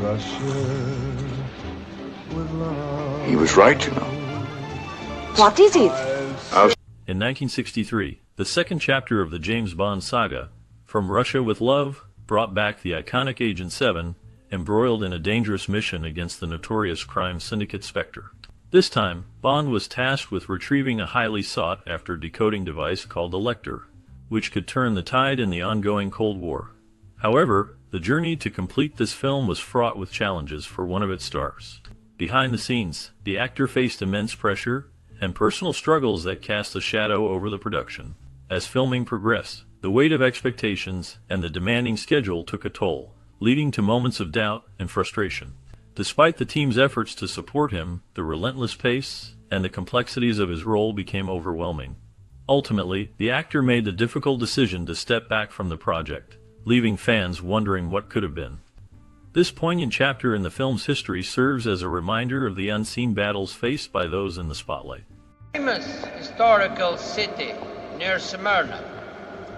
Russia with love. He was right, you know. What is it? In 1963, the second chapter of the James Bond saga, From Russia with Love, brought back the iconic Agent 7, embroiled in a dangerous mission against the notorious crime syndicate Spectre. This time, Bond was tasked with retrieving a highly sought-after decoding device called the Lecter, which could turn the tide in the ongoing Cold War. However, the journey to complete this film was fraught with challenges for one of its stars. Behind the scenes, the actor faced immense pressure and personal struggles that cast a shadow over the production. As filming progressed, the weight of expectations and the demanding schedule took a toll, leading to moments of doubt and frustration. Despite the team's efforts to support him, the relentless pace and the complexities of his role became overwhelming. Ultimately, the actor made the difficult decision to step back from the project, leaving fans wondering what could have been. This poignant chapter in the film's history serves as a reminder of the unseen battles faced by those in the spotlight. Famous historical city near Smyrna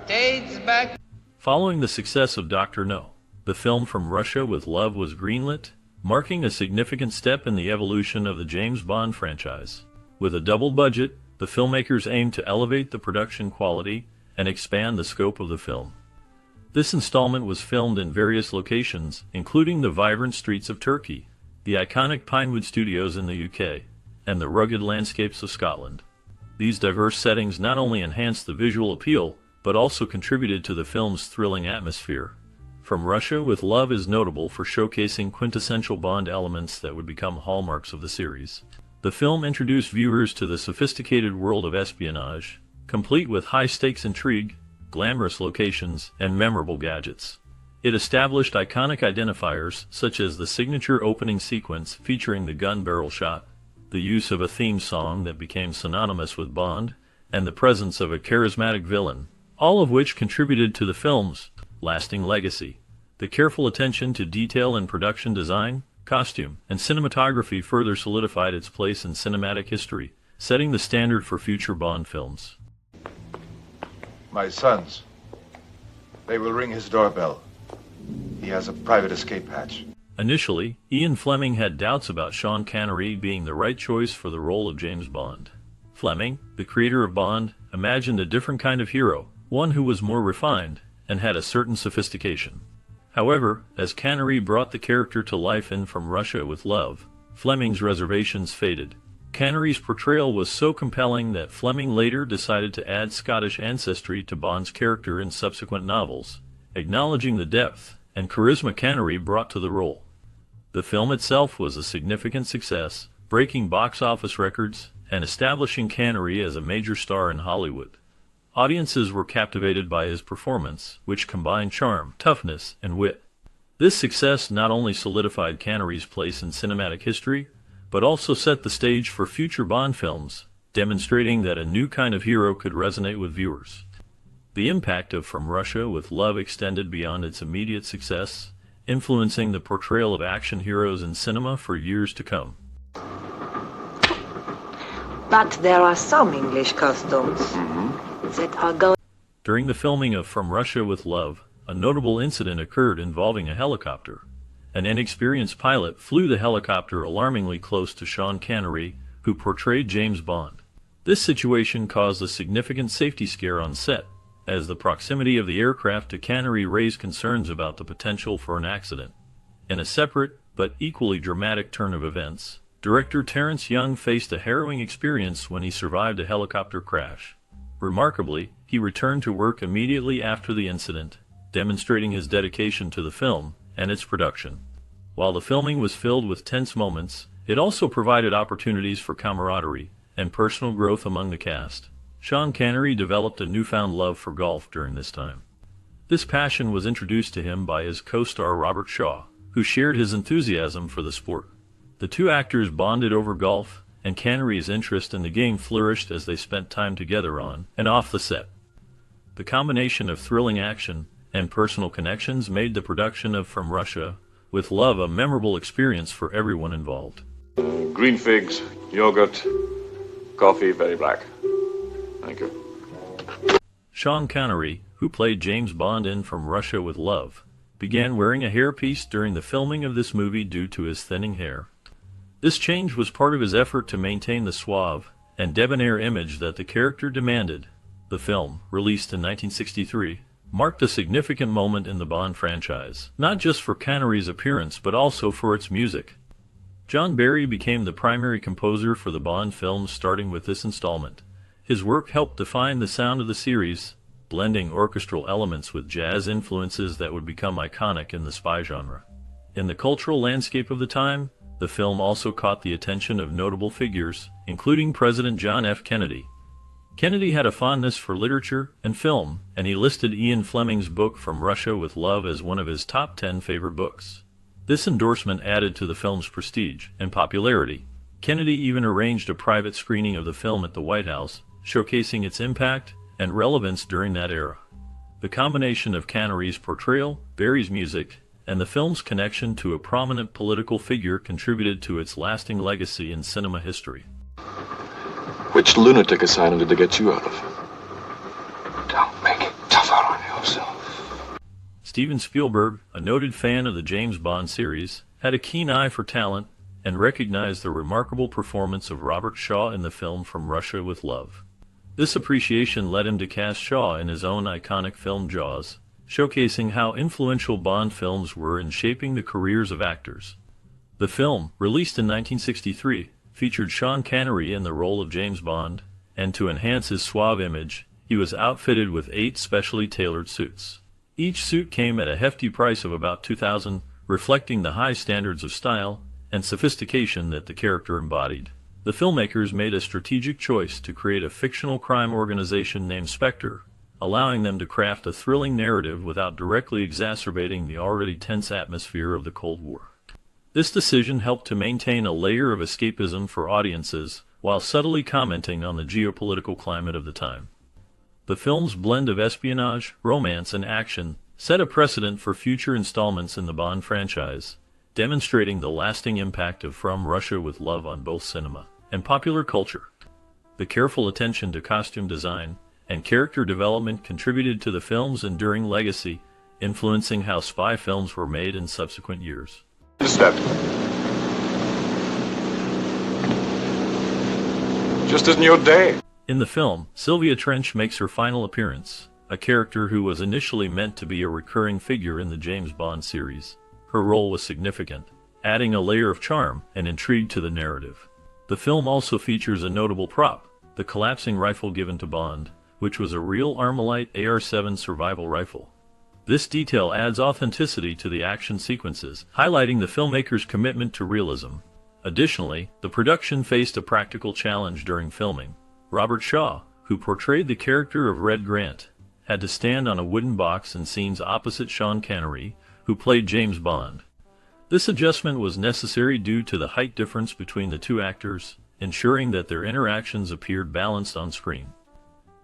dates back. Following the success of Dr. No, the film From Russia with Love was greenlit, marking a significant step in the evolution of the James Bond franchise. With a double budget, the filmmakers aimed to elevate the production quality and expand the scope of the film. This installment was filmed in various locations, including the vibrant streets of Turkey, the iconic Pinewood Studios in the UK, and the rugged landscapes of Scotland. These diverse settings not only enhanced the visual appeal, but also contributed to the film's thrilling atmosphere. From Russia with Love is notable for showcasing quintessential Bond elements that would become hallmarks of the series. The film introduced viewers to the sophisticated world of espionage, complete with high-stakes intrigue, glamorous locations, and memorable gadgets. It established iconic identifiers such as the signature opening sequence featuring the gun barrel shot, the use of a theme song that became synonymous with Bond, and the presence of a charismatic villain, all of which contributed to the film's lasting legacy. The careful attention to detail in production design, costume, and cinematography further solidified its place in cinematic history, setting the standard for future Bond films. My sons. They will ring his doorbell. He has a private escape hatch. Initially, Ian Fleming had doubts about Sean Connery being the right choice for the role of James Bond. Fleming, the creator of Bond, imagined a different kind of hero, one who was more refined and had a certain sophistication. However, as Connery brought the character to life in From Russia with Love, Fleming's reservations faded. Connery's portrayal was so compelling that Fleming later decided to add Scottish ancestry to Bond's character in subsequent novels, acknowledging the depth and charisma Connery brought to the role. The film itself was a significant success, breaking box office records and establishing Connery as a major star in Hollywood. Audiences were captivated by his performance, which combined charm, toughness, and wit. This success not only solidified Connery's place in cinematic history, but also set the stage for future Bond films, demonstrating that a new kind of hero could resonate with viewers. The impact of From Russia with Love extended beyond its immediate success, influencing the portrayal of action heroes in cinema for years to come. But there are some English customs that are going. During the filming of From Russia with Love, a notable incident occurred involving a helicopter. An inexperienced pilot flew the helicopter alarmingly close to Sean Connery, who portrayed James Bond. This situation caused a significant safety scare on set, as the proximity of the aircraft to Connery raised concerns about the potential for an accident. In a separate, but equally dramatic turn of events, director Terence Young faced a harrowing experience when he survived a helicopter crash. Remarkably, he returned to work immediately after the incident, demonstrating his dedication to the film and its production. While the filming was filled with tense moments, it also provided opportunities for camaraderie and personal growth among the cast. Sean Connery developed a newfound love for golf during this time. This passion was introduced to him by his co-star Robert Shaw, who shared his enthusiasm for the sport. The two actors bonded over golf, and Connery's interest in the game flourished as they spent time together on and off the set. The combination of thrilling action and personal connections made the production of From Russia with Love a memorable experience for everyone involved. Green figs, yogurt, coffee, very black. Thank you. Sean Connery, who played James Bond in From Russia with Love, began wearing a hairpiece during the filming of this movie due to his thinning hair. This change was part of his effort to maintain the suave and debonair image that the character demanded. The film, released in 1963, marked a significant moment in the Bond franchise, not just for Connery's appearance but also for its music. John Barry became the primary composer for the Bond films starting with this installment. His work helped define the sound of the series, blending orchestral elements with jazz influences that would become iconic in the spy genre. In the cultural landscape of the time, the film also caught the attention of notable figures, including President John F. Kennedy. Kennedy had a fondness for literature and film, and he listed Ian Fleming's book From Russia with Love as one of his top 10 favorite books. This endorsement added to the film's prestige and popularity. Kennedy even arranged a private screening of the film at the White House, showcasing its impact and relevance during that era. The combination of Connery's portrayal, Barry's music, and the film's connection to a prominent political figure contributed to its lasting legacy in cinema history. Which lunatic asylum did they get you out of? Don't make it tougher on yourself. Steven Spielberg, a noted fan of the James Bond series, had a keen eye for talent and recognized the remarkable performance of Robert Shaw in the film From Russia with Love. This appreciation led him to cast Shaw in his own iconic film Jaws, showcasing how influential Bond films were in shaping the careers of actors. The film, released in 1963, featured Sean Connery in the role of James Bond, and to enhance his suave image, he was outfitted with 8 specially tailored suits. Each suit came at a hefty price of about $2,000, reflecting the high standards of style and sophistication that the character embodied. The filmmakers made a strategic choice to create a fictional crime organization named Spectre, allowing them to craft a thrilling narrative without directly exacerbating the already tense atmosphere of the Cold War. This decision helped to maintain a layer of escapism for audiences while subtly commenting on the geopolitical climate of the time. The film's blend of espionage, romance, and action set a precedent for future installments in the Bond franchise, demonstrating the lasting impact of From Russia with Love on both cinema and popular culture. The careful attention to costume design and character development contributed to the film's enduring legacy, influencing how spy films were made in subsequent years. Step. Just isn't your day. In the film, Sylvia Trench makes her final appearance, a character who was initially meant to be a recurring figure in the James Bond series. Her role was significant, adding a layer of charm and intrigue to the narrative. The film also features a notable prop, the collapsing rifle given to Bond, which was a real Armalite AR-7 survival rifle. This detail adds authenticity to the action sequences, highlighting the filmmaker's commitment to realism. Additionally, the production faced a practical challenge during filming. Robert Shaw, who portrayed the character of Red Grant, had to stand on a wooden box in scenes opposite Sean Connery, who played James Bond. This adjustment was necessary due to the height difference between the two actors, ensuring that their interactions appeared balanced on screen.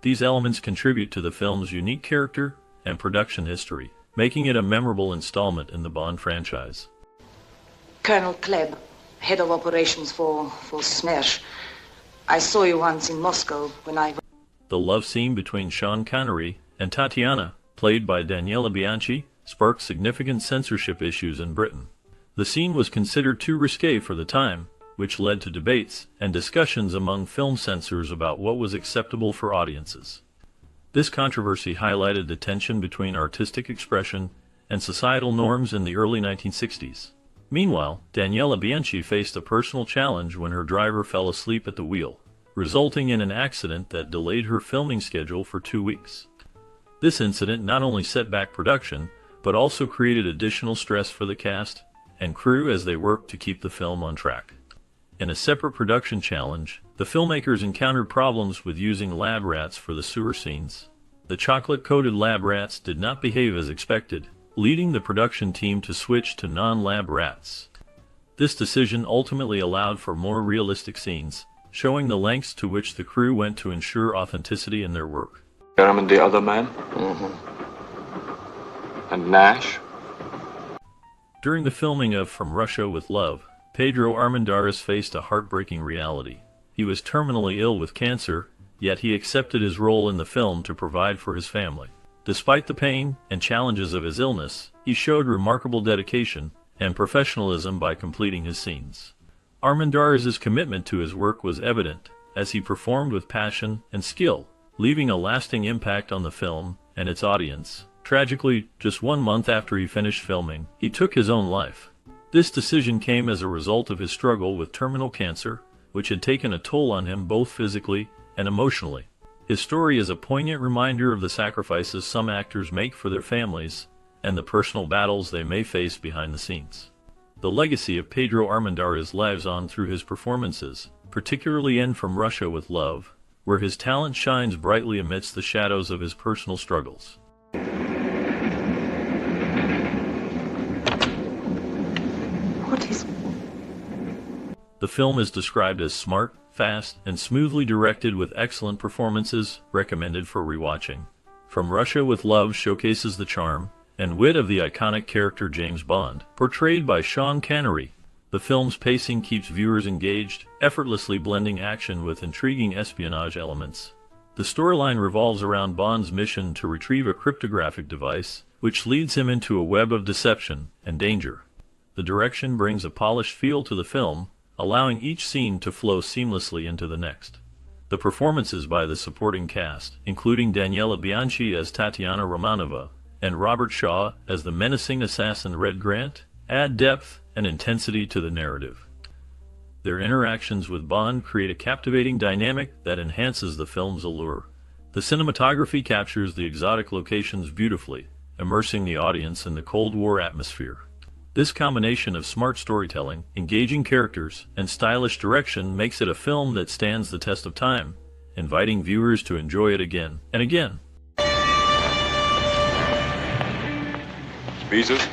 These elements contribute to the film's unique character and production history, making it a memorable installment in the Bond franchise. Colonel Klebb, head of operations for Smersh. I saw you once in Moscow when I... The love scene between Sean Connery and Tatiana, played by Daniela Bianchi, sparked significant censorship issues in Britain. The scene was considered too risque for the time, which led to debates and discussions among film censors about what was acceptable for audiences. This controversy highlighted the tension between artistic expression and societal norms in the early 1960s. Meanwhile, Daniela Bianchi faced a personal challenge when her driver fell asleep at the wheel, resulting in an accident that delayed her filming schedule for 2 weeks. This incident not only set back production, but also created additional stress for the cast and crew as they worked to keep the film on track. In a separate production challenge, the filmmakers encountered problems with using lab rats for the sewer scenes. The chocolate-coated lab rats did not behave as expected, leading the production team to switch to non-lab rats. This decision ultimately allowed for more realistic scenes, showing the lengths to which the crew went to ensure authenticity in their work. And the other man? And Nash? During the filming of From Russia with Love, Pedro Armendáriz faced a heartbreaking reality. He was terminally ill with cancer, yet he accepted his role in the film to provide for his family. Despite the pain and challenges of his illness, he showed remarkable dedication and professionalism by completing his scenes. Armendariz' commitment to his work was evident, as he performed with passion and skill, leaving a lasting impact on the film and its audience. Tragically, just 1 month after he finished filming, he took his own life. This decision came as a result of his struggle with terminal cancer, which had taken a toll on him both physically and emotionally. His story is a poignant reminder of the sacrifices some actors make for their families and the personal battles they may face behind the scenes. The legacy of Pedro Armendariz lives on through his performances, particularly in From Russia with Love, where his talent shines brightly amidst the shadows of his personal struggles. What is... The film is described as smart, fast, and smoothly directed with excellent performances, recommended for rewatching. From Russia with Love showcases the charm and wit of the iconic character James Bond, portrayed by Sean Connery. The film's pacing keeps viewers engaged, effortlessly blending action with intriguing espionage elements. The storyline revolves around Bond's mission to retrieve a cryptographic device, which leads him into a web of deception and danger. The direction brings a polished feel to the film, allowing each scene to flow seamlessly into the next. The performances by the supporting cast, including Daniela Bianchi as Tatiana Romanova, and Robert Shaw as the menacing assassin Red Grant, add depth and intensity to the narrative. Their interactions with Bond create a captivating dynamic that enhances the film's allure. The cinematography captures the exotic locations beautifully, immersing the audience in the Cold War atmosphere. This combination of smart storytelling, engaging characters, and stylish direction makes it a film that stands the test of time, inviting viewers to enjoy it again and again. Visas?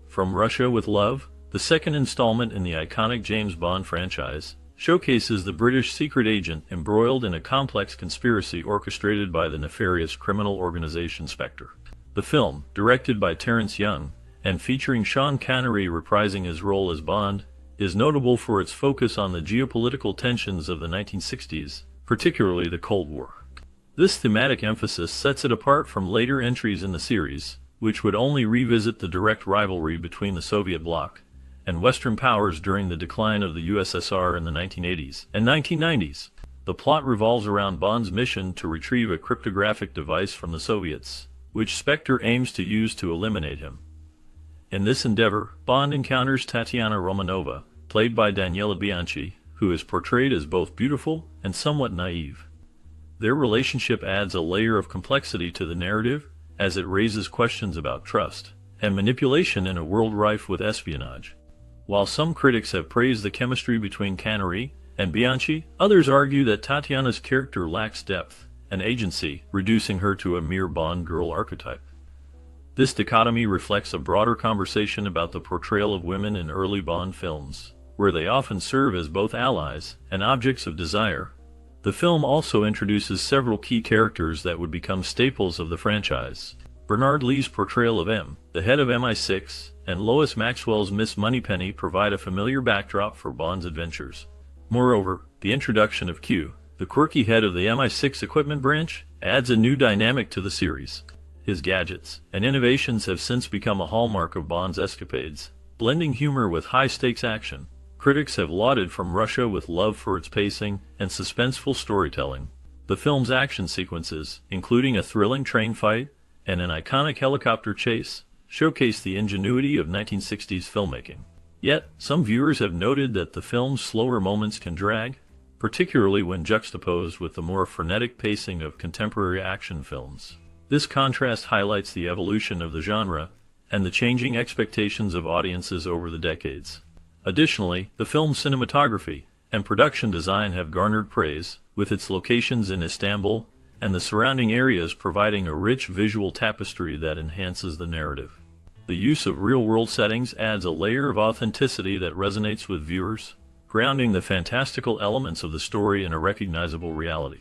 From Russia with Love, the second installment in the iconic James Bond franchise, showcases the British secret agent embroiled in a complex conspiracy orchestrated by the nefarious criminal organization Spectre. The film, directed by Terence Young, and featuring Sean Connery reprising his role as Bond, is notable for its focus on the geopolitical tensions of the 1960s, particularly the Cold War. This thematic emphasis sets it apart from later entries in the series, which would only revisit the direct rivalry between the Soviet bloc and Western powers during the decline of the USSR in the 1980s and 1990s. The plot revolves around Bond's mission to retrieve a cryptographic device from the Soviets, which Spectre aims to use to eliminate him. In this endeavor, Bond encounters Tatiana Romanova, played by Daniela Bianchi, who is portrayed as both beautiful and somewhat naive. Their relationship adds a layer of complexity to the narrative, as it raises questions about trust and manipulation in a world rife with espionage. While some critics have praised the chemistry between Connery and Bianchi, others argue that Tatiana's character lacks depth and agency, reducing her to a mere Bond girl archetype. This dichotomy reflects a broader conversation about the portrayal of women in early Bond films, where they often serve as both allies and objects of desire. The film also introduces several key characters that would become staples of the franchise. Bernard Lee's portrayal of M, the head of MI6, and Lois Maxwell's Miss Moneypenny provide a familiar backdrop for Bond's adventures. Moreover, the introduction of Q, the quirky head of the MI6 equipment branch, adds a new dynamic to the series. His gadgets and innovations have since become a hallmark of Bond's escapades, blending humor with high-stakes action. Critics have lauded From Russia with Love for its pacing and suspenseful storytelling. The film's action sequences, including a thrilling train fight and an iconic helicopter chase, showcase the ingenuity of 1960s filmmaking. Yet, some viewers have noted that the film's slower moments can drag, particularly when juxtaposed with the more frenetic pacing of contemporary action films. This contrast highlights the evolution of the genre and the changing expectations of audiences over the decades. Additionally, the film's cinematography and production design have garnered praise, with its locations in Istanbul and the surrounding areas providing a rich visual tapestry that enhances the narrative. The use of real-world settings adds a layer of authenticity that resonates with viewers, grounding the fantastical elements of the story in a recognizable reality.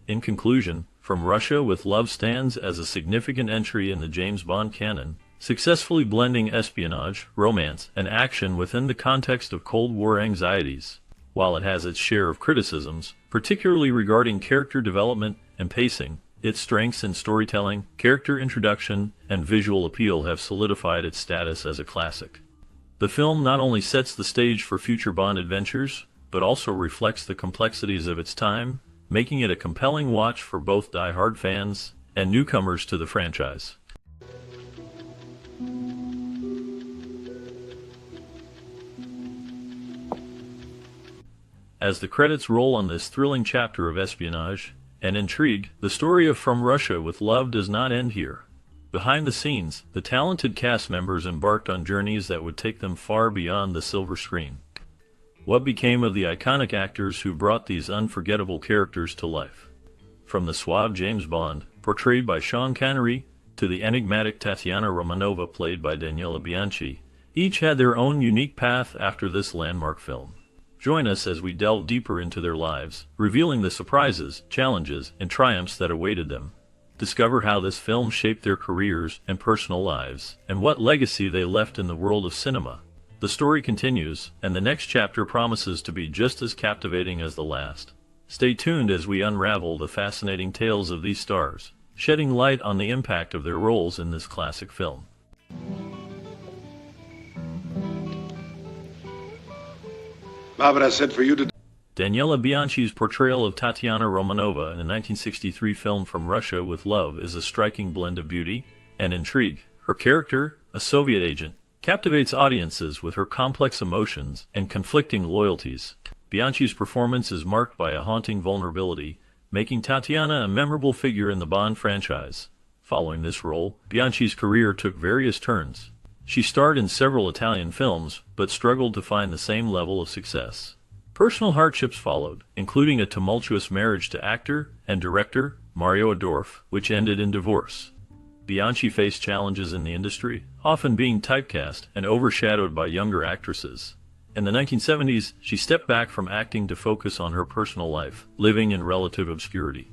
In conclusion, From Russia with Love stands as a significant entry in the James Bond canon, successfully blending espionage, romance, and action within the context of Cold War anxieties. While it has its share of criticisms, particularly regarding character development and pacing, Its strengths in storytelling, character introduction, and visual appeal have solidified its status as a classic. The film not only sets the stage for future Bond adventures, but also reflects the complexities of its time, making it a compelling watch for both die-hard fans and newcomers to the franchise. As the credits roll on this thrilling chapter of espionage and intrigue, the story of From Russia with Love does not end here. Behind the scenes, the talented cast members embarked on journeys that would take them far beyond the silver screen. What became of the iconic actors who brought these unforgettable characters to life? From the suave James Bond, portrayed by Sean Connery, to the enigmatic Tatiana Romanova, played by Daniela Bianchi, each had their own unique path after this landmark film. Join us as we delve deeper into their lives, revealing the surprises, challenges, and triumphs that awaited them. Discover how this film shaped their careers and personal lives, and what legacy they left in the world of cinema. The story continues, and the next chapter promises to be just as captivating as the last. Stay tuned as we unravel the fascinating tales of these stars, shedding light on the impact of their roles in this classic film. Barbara said for you to... Daniela Bianchi's portrayal of Tatiana Romanova in the 1963 film From Russia with Love is a striking blend of beauty and intrigue. Her character, a Soviet agent, captivates audiences with her complex emotions and conflicting loyalties. Bianchi's performance is marked by a haunting vulnerability, making Tatiana a memorable figure in the Bond franchise. Following this role, Bianchi's career took various turns. She starred in several Italian films, but struggled to find the same level of success. Personal hardships followed, including a tumultuous marriage to actor and director Mario Adorf, which ended in divorce. Bianchi faced challenges in the industry, often being typecast and overshadowed by younger actresses. In the 1970s, she stepped back from acting to focus on her personal life, living in relative obscurity.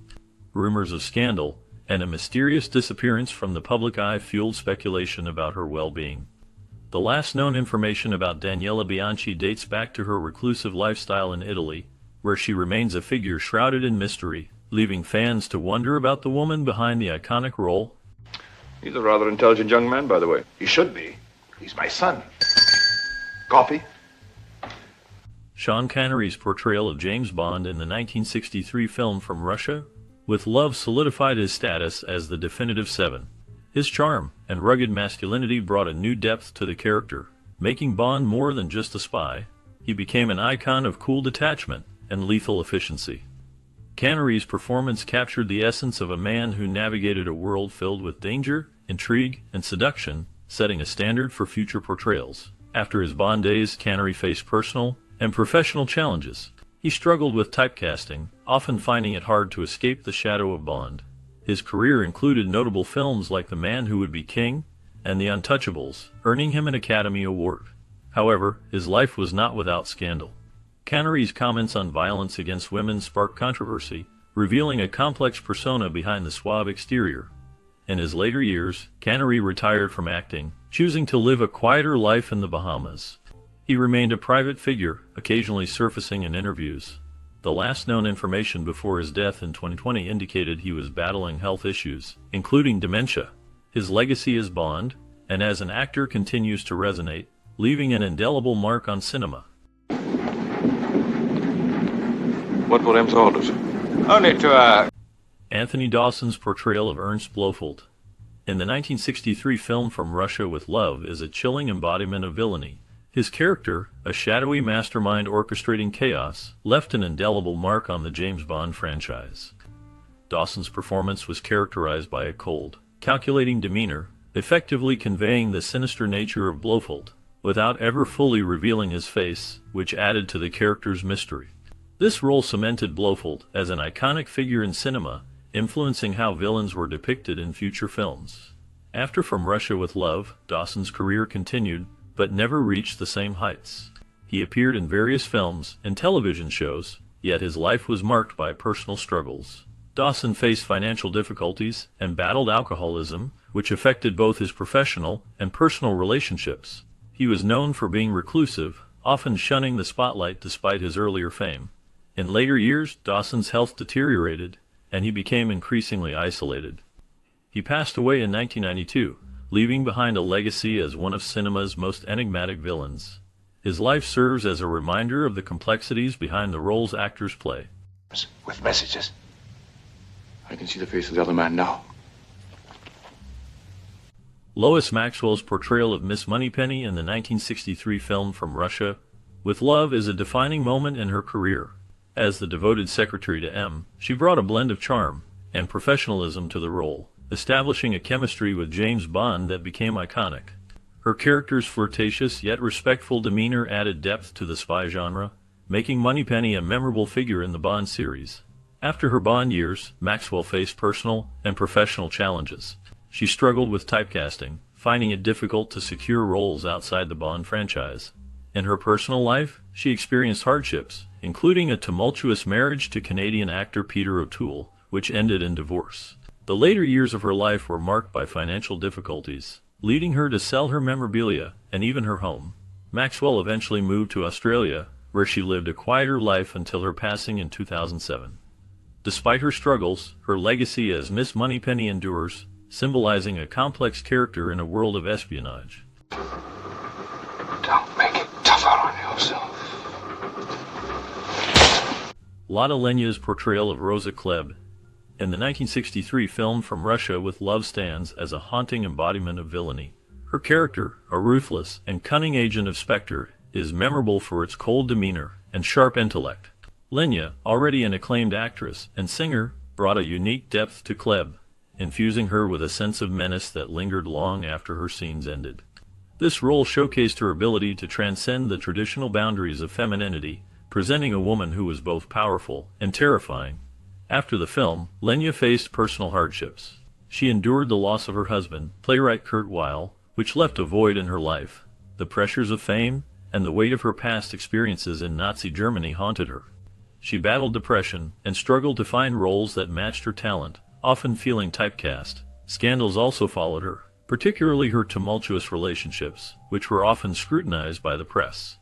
Rumors of scandal and a mysterious disappearance from the public eye fueled speculation about her well-being. The last known information about Daniela Bianchi dates back to her reclusive lifestyle in Italy, where she remains a figure shrouded in mystery, leaving fans to wonder about the woman behind the iconic role. He's a rather intelligent young man, by the way. He should be. He's my son. Coffee? Sean Connery's portrayal of James Bond in the 1963 film From Russia with Love solidified his status as the definitive Seven. His charm and rugged masculinity brought a new depth to the character, making Bond more than just a spy. He became an icon of cool detachment and lethal efficiency. Connery's performance captured the essence of a man who navigated a world filled with danger, intrigue, and seduction, setting a standard for future portrayals. After his Bond days, Connery faced personal and professional challenges. He struggled with typecasting, often finding it hard to escape the shadow of Bond. His career included notable films like The Man Who Would Be King and The Untouchables, earning him an Academy Award. However, his life was not without scandal. Connery's comments on violence against women sparked controversy, revealing a complex persona behind the suave exterior. In his later years, Connery retired from acting, choosing to live a quieter life in the Bahamas. He remained a private figure, occasionally surfacing in interviews. The last known information before his death in 2020 indicated he was battling health issues, including dementia. His legacy as Bond, and as an actor, continues to resonate, leaving an indelible mark on cinema. What were M's orders? Only to, Anthony Dawson's portrayal of Ernst Blofeld in the 1963 film From Russia with Love is a chilling embodiment of villainy. His character, a shadowy mastermind orchestrating chaos, left an indelible mark on the James Bond franchise. Dawson's performance was characterized by a cold, calculating demeanor, effectively conveying the sinister nature of Blofeld, without ever fully revealing his face, which added to the character's mystery. This role cemented Blofeld as an iconic figure in cinema, influencing how villains were depicted in future films. After From Russia with Love, Dawson's career continued, but never reached the same heights. He appeared in various films and television shows, yet his life was marked by personal struggles. Dawson faced financial difficulties and battled alcoholism, which affected both his professional and personal relationships. He was known for being reclusive, often shunning the spotlight despite his earlier fame. In later years, Dawson's health deteriorated, and he became increasingly isolated. He passed away in 1992, leaving behind a legacy as one of cinema's most enigmatic villains. His life serves as a reminder of the complexities behind the roles actors play. With messages. I can see the face of the other man now. Lois Maxwell's portrayal of Miss Moneypenny in the 1963 film From Russia with Love is a defining moment in her career. As the devoted secretary to M, she brought a blend of charm and professionalism to the role, establishing a chemistry with James Bond that became iconic. Her character's flirtatious yet respectful demeanor added depth to the spy genre, making Moneypenny a memorable figure in the Bond series. After her Bond years, Maxwell faced personal and professional challenges. She struggled with typecasting, finding it difficult to secure roles outside the Bond franchise. In her personal life, she experienced hardships, including a tumultuous marriage to Canadian actor Peter O'Toole, which ended in divorce. The later years of her life were marked by financial difficulties, leading her to sell her memorabilia and even her home. Maxwell eventually moved to Australia, where she lived a quieter life until her passing in 2007. Despite her struggles, her legacy as Miss Moneypenny endures, symbolizing a complex character in a world of espionage. Don't make it tougher on yourself. Lotte Lenya's portrayal of Rosa Klebb in the 1963 film From Russia with Love stands as a haunting embodiment of villainy. Her character, a ruthless and cunning agent of Spectre, is memorable for its cold demeanor and sharp intellect. Lenya, already an acclaimed actress and singer, brought a unique depth to Klebb, infusing her with a sense of menace that lingered long after her scenes ended. This role showcased her ability to transcend the traditional boundaries of femininity, presenting a woman who was both powerful and terrifying. After the film, Lenya faced personal hardships. She endured the loss of her husband, playwright Kurt Weill, which left a void in her life. The pressures of fame and the weight of her past experiences in Nazi Germany haunted her. She battled depression and struggled to find roles that matched her talent, often feeling typecast. Scandals also followed her, particularly her tumultuous relationships, which were often scrutinized by the press.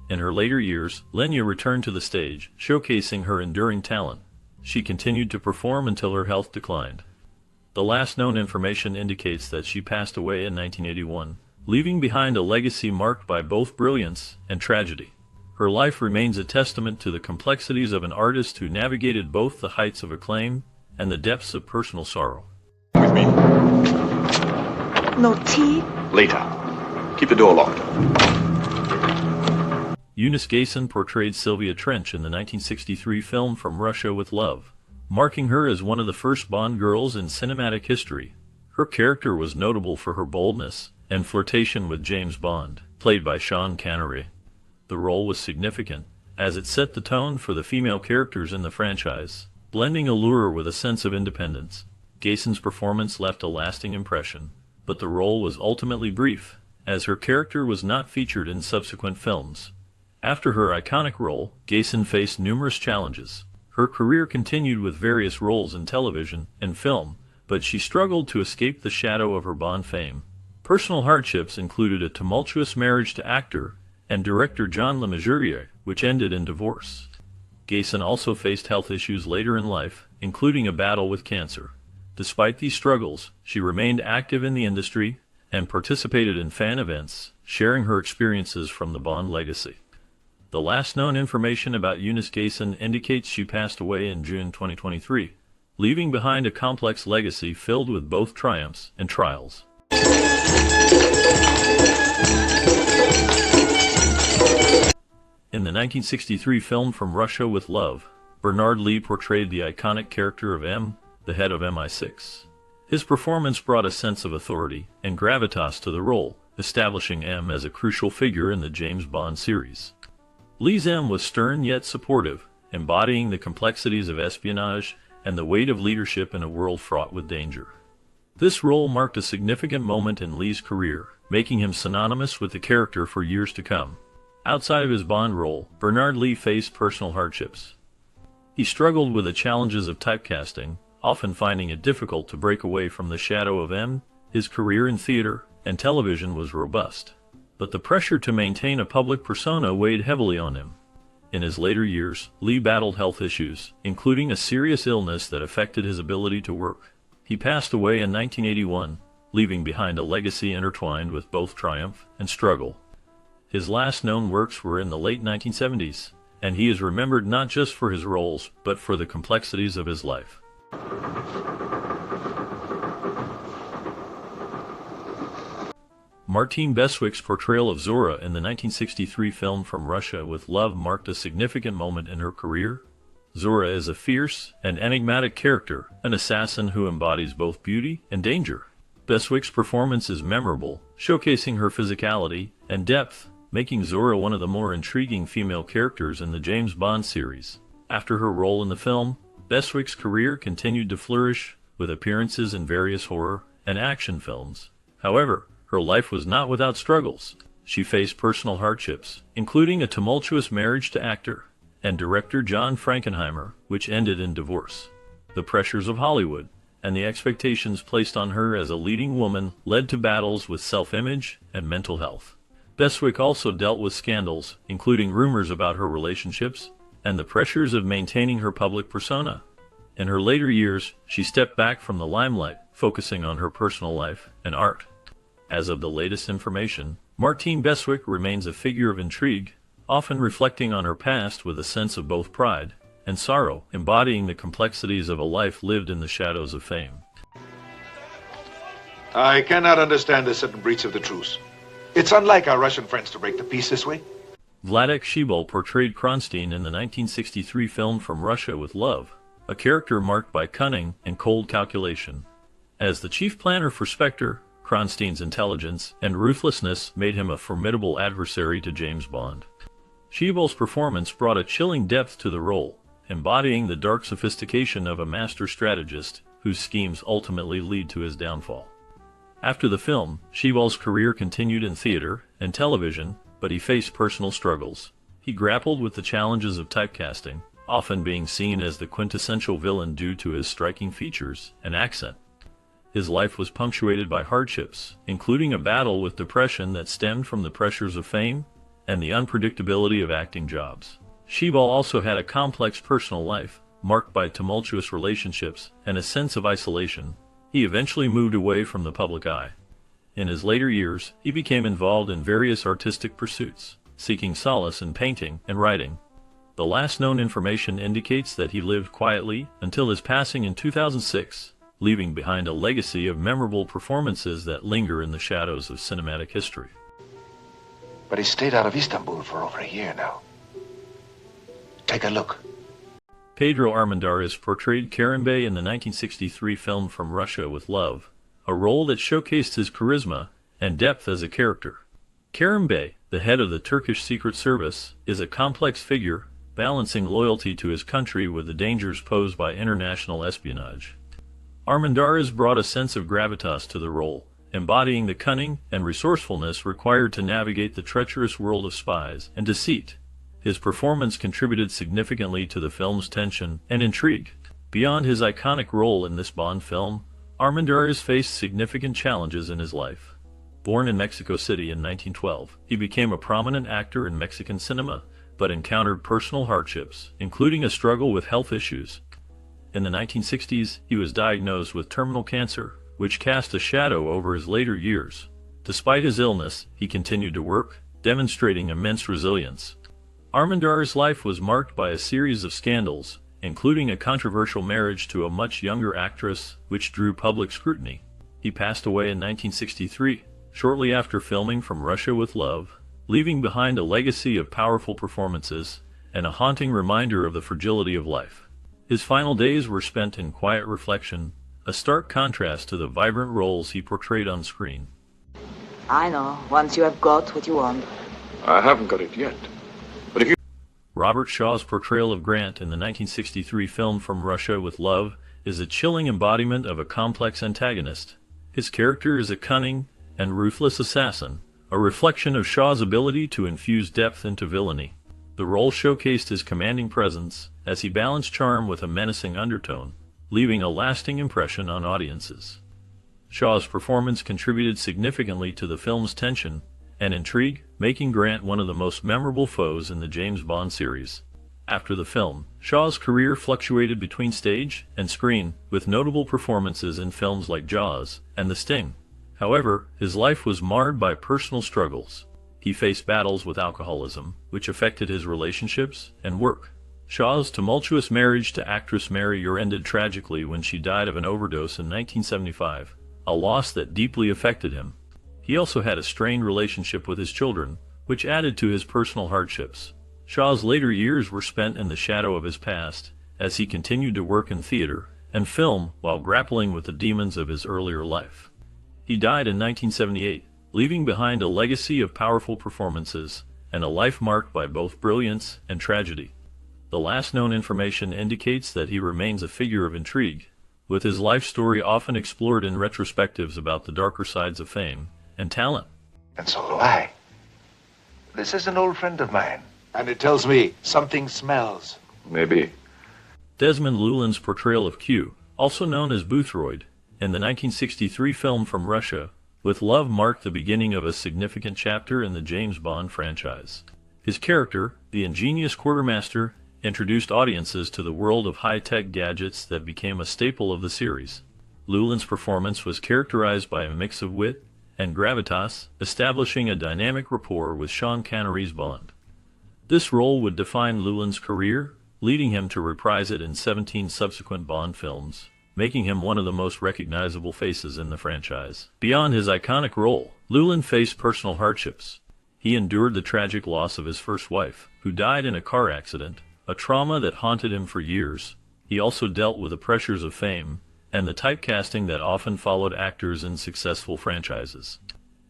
In her later years, Lenya returned to the stage, showcasing her enduring talent. She continued to perform until her health declined. The last known information indicates that she passed away in 1981, leaving behind a legacy marked by both brilliance and tragedy. Her life remains a testament to the complexities of an artist who navigated both the heights of acclaim and the depths of personal sorrow. With me. No tea? Later. Keep the door locked. Eunice Gayson portrayed Sylvia Trench in the 1963 film From Russia with Love, marking her as one of the first Bond girls in cinematic history. Her character was notable for her boldness and flirtation with James Bond, played by Sean Connery. The role was significant, as it set the tone for the female characters in the franchise, blending allure with a sense of independence. Gayson's performance left a lasting impression, but the role was ultimately brief, as her character was not featured in subsequent films. After her iconic role, Gayson faced numerous challenges. Her career continued with various roles in television and film, but she struggled to escape the shadow of her Bond fame. Personal hardships included a tumultuous marriage to actor and director John Le Mesurier, which ended in divorce. Gayson also faced health issues later in life, including a battle with cancer. Despite these struggles, she remained active in the industry and participated in fan events, sharing her experiences from the Bond legacy. The last known information about Eunice Gayson indicates she passed away in June 2023, leaving behind a complex legacy filled with both triumphs and trials. In the 1963 film From Russia with Love, Bernard Lee portrayed the iconic character of M, the head of MI6. His performance brought a sense of authority and gravitas to the role, establishing M as a crucial figure in the James Bond series. Lee's M was stern yet supportive, embodying the complexities of espionage and the weight of leadership in a world fraught with danger. This role marked a significant moment in Lee's career, making him synonymous with the character for years to come. Outside of his Bond role, Bernard Lee faced personal hardships. He struggled with the challenges of typecasting, often finding it difficult to break away from the shadow of M. His career in theater and television was robust, but the pressure to maintain a public persona weighed heavily on him. In his later years, Lee battled health issues, including a serious illness that affected his ability to work. He passed away in 1981, leaving behind a legacy intertwined with both triumph and struggle. His last known works were in the late 1970s, and he is remembered not just for his roles, but for the complexities of his life. Martine Beswick's portrayal of Zora in the 1963 film From Russia with Love marked a significant moment in her career. Zora is a fierce and enigmatic character, an assassin who embodies both beauty and danger. Beswick's performance is memorable, showcasing her physicality and depth, making Zora one of the more intriguing female characters in the James Bond series. After her role in the film, Beswick's career continued to flourish, with appearances in various horror and action films. However, her life was not without struggles. She faced personal hardships, including a tumultuous marriage to actor and director John Frankenheimer, which ended in divorce. The pressures of Hollywood and the expectations placed on her as a leading woman led to battles with self-image and mental health. Beswick also dealt with scandals, including rumors about her relationships and the pressures of maintaining her public persona. In her later years, she stepped back from the limelight, focusing on her personal life and art. As of the latest information, Martine Beswick remains a figure of intrigue, often reflecting on her past with a sense of both pride and sorrow, embodying the complexities of a life lived in the shadows of fame. I cannot understand the sudden breach of the truce. It's unlike our Russian friends to break the peace this way. Vladek Sheybal portrayed Kronstein in the 1963 film From Russia with Love, a character marked by cunning and cold calculation. As the chief planner for Spectre, Kronstein's intelligence and ruthlessness made him a formidable adversary to James Bond. Sheybal's performance brought a chilling depth to the role, embodying the dark sophistication of a master strategist whose schemes ultimately lead to his downfall. After the film, Sheybal's career continued in theater and television, but he faced personal struggles. He grappled with the challenges of typecasting, often being seen as the quintessential villain due to his striking features and accent. His life was punctuated by hardships, including a battle with depression that stemmed from the pressures of fame and the unpredictability of acting jobs. Sheybal also had a complex personal life, marked by tumultuous relationships and a sense of isolation. He eventually moved away from the public eye. In his later years, he became involved in various artistic pursuits, seeking solace in painting and writing. The last known information indicates that he lived quietly until his passing in 2006, leaving behind a legacy of memorable performances that linger in the shadows of cinematic history. But he stayed out of Istanbul for over a year now. Take a look. Pedro Armendariz portrayed Kerim Bey in the 1963 film From Russia with Love, a role that showcased his charisma and depth as a character. Kerim Bey, the head of the Turkish Secret Service, is a complex figure, balancing loyalty to his country with the dangers posed by international espionage. Armendariz brought a sense of gravitas to the role, embodying the cunning and resourcefulness required to navigate the treacherous world of spies and deceit. His performance contributed significantly to the film's tension and intrigue. Beyond his iconic role in this Bond film, Armendariz faced significant challenges in his life. Born in Mexico City in 1912, he became a prominent actor in Mexican cinema, but encountered personal hardships, including a struggle with health issues. In the 1960s, he was diagnosed with terminal cancer, which cast a shadow over his later years. Despite his illness, he continued to work, demonstrating immense resilience. Armendariz's life was marked by a series of scandals, including a controversial marriage to a much younger actress, which drew public scrutiny. He passed away in 1963, shortly after filming From Russia with Love, leaving behind a legacy of powerful performances and a haunting reminder of the fragility of life. His final days were spent in quiet reflection, a stark contrast to the vibrant roles he portrayed on screen. I know, once you have got what you want. I haven't got it yet. But if you... Robert Shaw's portrayal of Grant in the 1963 film From Russia with Love is a chilling embodiment of a complex antagonist. His character is a cunning and ruthless assassin, a reflection of Shaw's ability to infuse depth into villainy. The role showcased his commanding presence as he balanced charm with a menacing undertone, leaving a lasting impression on audiences. Shaw's performance contributed significantly to the film's tension and intrigue, making Grant one of the most memorable foes in the James Bond series. After the film, Shaw's career fluctuated between stage and screen, with notable performances in films like Jaws and The Sting. However, his life was marred by personal struggles. He faced battles with alcoholism, which affected his relationships and work. Shaw's tumultuous marriage to actress Mary Ure ended tragically when she died of an overdose in 1975, a loss that deeply affected him. He also had a strained relationship with his children, which added to his personal hardships. Shaw's later years were spent in the shadow of his past, as he continued to work in theater and film while grappling with the demons of his earlier life. He died in 1978, leaving behind a legacy of powerful performances and a life marked by both brilliance and tragedy. The last known information indicates that he remains a figure of intrigue, with his life story often explored in retrospectives about the darker sides of fame and talent. And so do I. This is an old friend of mine. And it tells me something smells. Maybe. Desmond Llewellyn's portrayal of Q, also known as Boothroyd, in the 1963 film From Russia with Love marked the beginning of a significant chapter in the James Bond franchise. His character, the ingenious quartermaster, introduced audiences to the world of high-tech gadgets that became a staple of the series. Llewellyn's performance was characterized by a mix of wit and gravitas, establishing a dynamic rapport with Sean Connery's Bond. This role would define Llewellyn's career, leading him to reprise it in 17 subsequent Bond films, making him one of the most recognizable faces in the franchise. Beyond his iconic role, Llewellyn faced personal hardships. He endured the tragic loss of his first wife, who died in a car accident, a trauma that haunted him for years. He also dealt with the pressures of fame and the typecasting that often followed actors in successful franchises.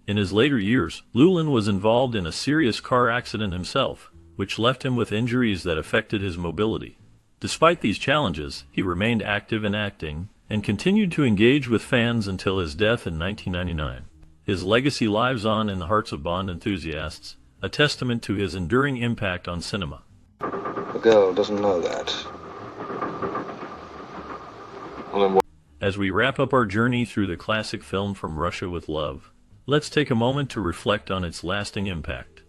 In his later years, Llewellyn was involved in a serious car accident himself, which left him with injuries that affected his mobility. Despite these challenges, he remained active in acting and continued to engage with fans until his death in 1999. His legacy lives on in the hearts of Bond enthusiasts, a testament to his enduring impact on cinema. The girl doesn't know that. Well, then what? As we wrap up our journey through the classic film From Russia with Love, let's take a moment to reflect on its lasting impact.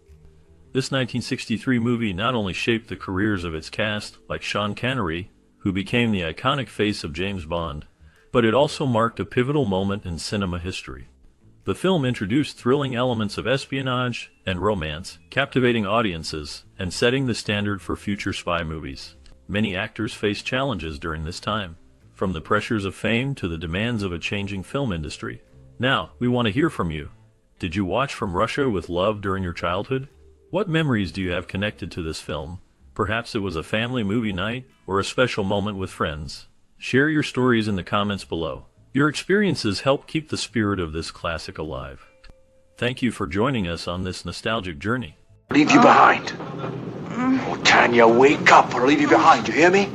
This 1963 movie not only shaped the careers of its cast, like Sean Connery, who became the iconic face of James Bond, but it also marked a pivotal moment in cinema history. The film introduced thrilling elements of espionage and romance, captivating audiences and setting the standard for future spy movies. Many actors faced challenges during this time, from the pressures of fame to the demands of a changing film industry. Now, we want to hear from you. Did you watch From Russia with Love during your childhood? What memories do you have connected to this film? Perhaps it was a family movie night or a special moment with friends. Share your stories in the comments below. Your experiences help keep the spirit of this classic alive. Thank you for joining us on this nostalgic journey. Leave you behind. Oh, Tanya, wake up or I'll leave you behind, you hear me?